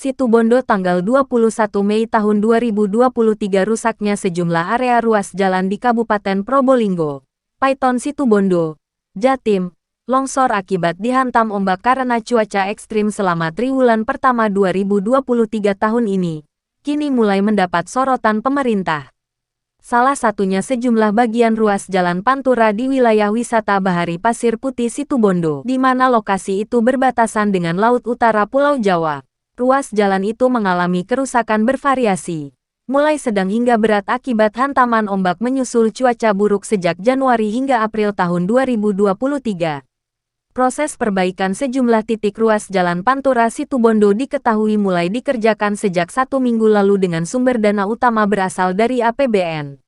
Situbondo tanggal 21 Mei tahun 2023 rusaknya sejumlah area ruas jalan di Kabupaten Probolinggo, Paiton Situbondo, Jatim, longsor akibat dihantam ombak karena cuaca ekstrim selama triwulan pertama 2023 tahun ini, kini mulai mendapat sorotan pemerintah. Salah satunya sejumlah bagian ruas jalan Pantura di wilayah wisata Bahari Pasir Putih Situbondo, di mana lokasi itu berbatasan dengan Laut Utara Pulau Jawa. Ruas jalan itu mengalami kerusakan bervariasi, mulai sedang hingga berat akibat hantaman ombak menyusul cuaca buruk sejak Januari hingga April tahun 2023. Proses perbaikan sejumlah titik ruas jalan Pantura Situbondo diketahui mulai dikerjakan sejak 1 minggu lalu dengan sumber dana utama berasal dari APBN.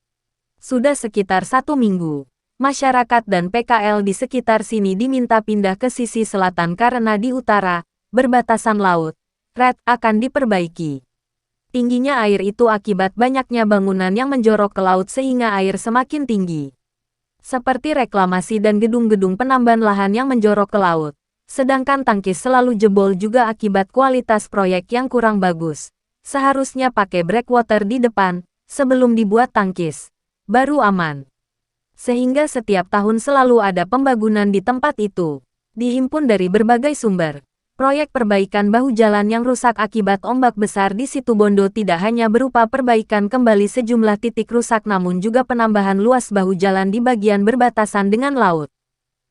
Sudah sekitar 1 minggu, masyarakat dan PKL di sekitar sini diminta pindah ke sisi selatan karena di utara, berbatasan laut, akan diperbaiki. Tingginya air itu akibat banyaknya bangunan yang menjorok ke laut sehingga air semakin tinggi. Seperti reklamasi dan gedung-gedung penambahan lahan yang menjorok ke laut. Sedangkan tangkis selalu jebol juga akibat kualitas proyek yang kurang bagus. Seharusnya pakai breakwater di depan, sebelum dibuat tangkis. Baru aman. Sehingga setiap tahun selalu ada pembangunan di tempat itu. Dihimpun dari berbagai sumber. Proyek perbaikan bahu jalan yang rusak akibat ombak besar di Situbondo tidak hanya berupa perbaikan kembali sejumlah titik rusak namun juga penambahan luas bahu jalan di bagian berbatasan dengan laut.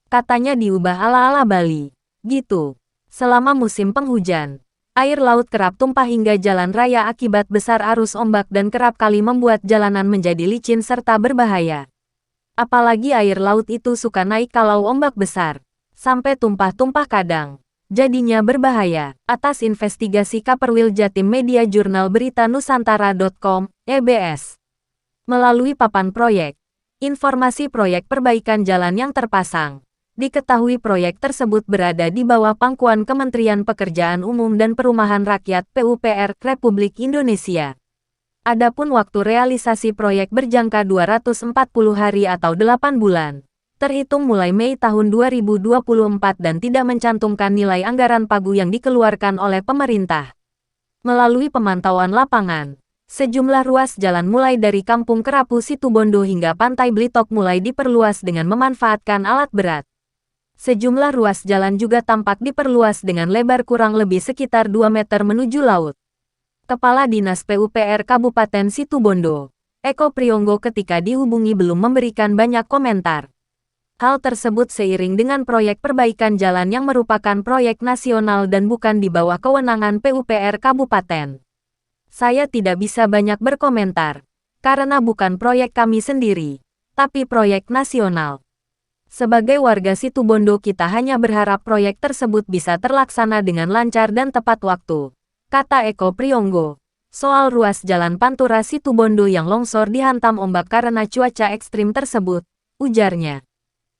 Katanya diubah ala-ala Bali. Gitu. Selama musim penghujan, air laut kerap tumpah hingga jalan raya akibat besar arus ombak dan kerap kali membuat jalanan menjadi licin serta berbahaya. Apalagi air laut itu suka naik kalau ombak besar. Sampai tumpah-tumpah kadang. Jadinya berbahaya. Atas investigasi Kaperwil Jatim Media Jurnal Berita Nusantara.com, EBS. Melalui papan proyek, informasi proyek perbaikan jalan yang terpasang. Diketahui proyek tersebut berada di bawah pangkuan Kementerian Pekerjaan Umum dan Perumahan Rakyat PUPR Republik Indonesia. Adapun waktu realisasi proyek berjangka 240 hari atau 8 bulan. Terhitung mulai Mei tahun 2024 dan tidak mencantumkan nilai anggaran pagu yang dikeluarkan oleh pemerintah. Melalui pemantauan lapangan, sejumlah ruas jalan mulai dari Kampung Kerapu Situbondo hingga Pantai Blitok mulai diperluas dengan memanfaatkan alat berat. Sejumlah ruas jalan juga tampak diperluas dengan lebar kurang lebih sekitar 2 meter menuju laut. Kepala Dinas PUPR Kabupaten Situbondo, Eko Priyonggo ketika dihubungi belum memberikan banyak komentar. Hal tersebut seiring dengan proyek perbaikan jalan yang merupakan proyek nasional dan bukan di bawah kewenangan PUPR Kabupaten. Saya tidak bisa banyak berkomentar, karena bukan proyek kami sendiri, tapi proyek nasional. Sebagai warga Situbondo kita hanya berharap proyek tersebut bisa terlaksana dengan lancar dan tepat waktu, kata Eko Priyonggo. Soal ruas jalan Pantura Situbondo yang longsor dihantam ombak karena cuaca ekstrim tersebut, ujarnya.